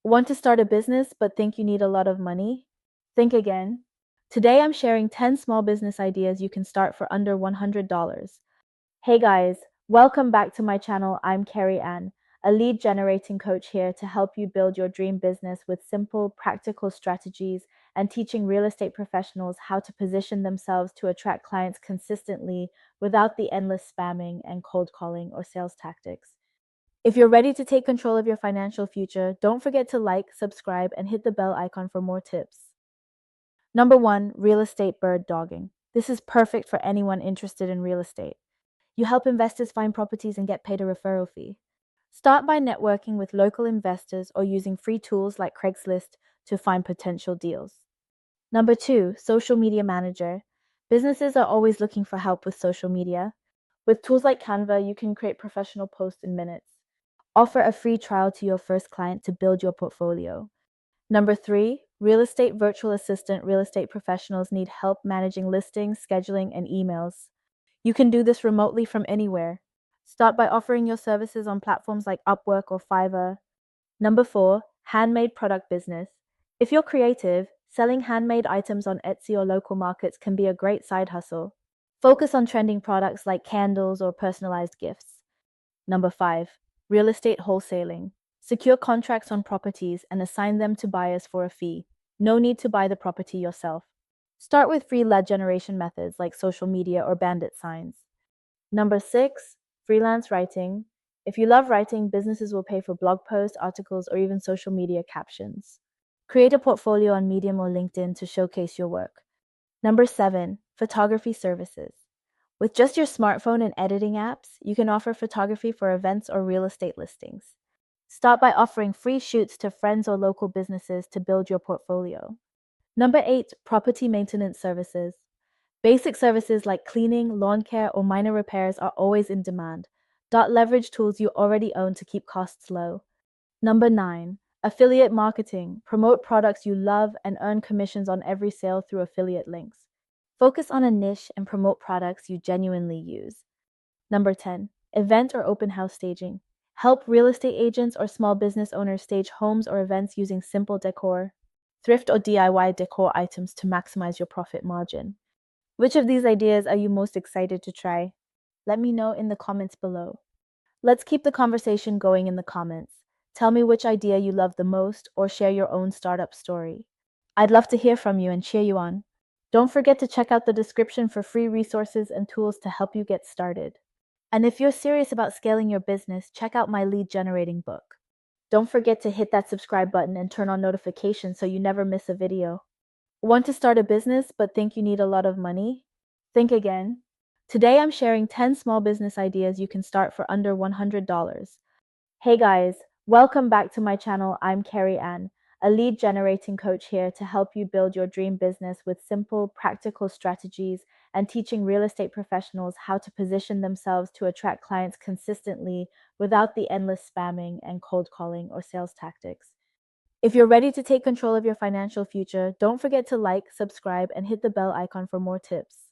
Want to start a business but think you need a lot of money? Think again. Today I'm sharing 10 small business ideas you can start for under $100. Hey guys, welcome back to my channel. I'm Carrie Ann, a lead generating coach here to help you build your dream business with simple, practical strategies and teaching real estate professionals how to position themselves to attract clients consistently without the endless spamming and cold calling or sales tactics. If you're ready to take control of your financial future, don't forget to like, subscribe, and hit the bell icon for more tips. Number one, real estate bird dogging. This is perfect for anyone interested in real estate. You help investors find properties and get paid a referral fee. Start by networking with local investors or using free tools like Craigslist to find potential deals. Number two, social media manager. Businesses are always looking for help with social media. With tools like Canva, you can create professional posts in minutes. Offer a free trial to your first client to build your portfolio. Number three, real estate virtual assistant. Real estate professionals need help managing listings, scheduling, and emails. You can do this remotely from anywhere. Start by offering your services on platforms like Upwork or Fiverr. Number four, handmade product business. If you're creative, selling handmade items on Etsy or local markets can be a great side hustle. Focus on trending products like candles or personalized gifts. Number five, real estate wholesaling. Secure contracts on properties and assign them to buyers for a fee. No need to buy the property yourself. Start with free lead generation methods like social media or bandit signs. Number six, freelance writing. If you love writing, businesses will pay for blog posts, articles, or even social media captions. Create a portfolio on Medium or LinkedIn to showcase your work. Number seven, photography services. With just your smartphone and editing apps, you can offer photography for events or real estate listings. Start by offering free shoots to friends or local businesses to build your portfolio. Number eight, property maintenance services. Basic services like cleaning, lawn care, or minor repairs are always in demand. Leverage tools you already own to keep costs low. Number nine, affiliate marketing. Promote products you love and earn commissions on every sale through affiliate links. Focus on a niche and promote products you genuinely use. Number 10, event or open house staging. Help real estate agents or small business owners stage homes or events using simple decor, thrift or DIY decor items to maximize your profit margin. Which of these ideas are you most excited to try? Let me know in the comments below. Let's keep the conversation going in the comments. Tell me which idea you love the most or share your own startup story. I'd love to hear from you and cheer you on. Don't forget to check out the description for free resources and tools to help you get started. And if you're serious about scaling your business, check out my lead generating book. Don't forget to hit that subscribe button and turn on notifications so you never miss a video. Want to start a business but think you need a lot of money? Think again. Today I'm sharing 10 small business ideas you can start for under $100. Hey guys, welcome back to my channel. I'm Carrie Ann, a lead generating coach here to help you build your dream business with simple, practical strategies and teaching real estate professionals how to position themselves to attract clients consistently without the endless spamming and cold calling or sales tactics. If you're ready to take control of your financial future, don't forget to like, subscribe, and hit the bell icon for more tips.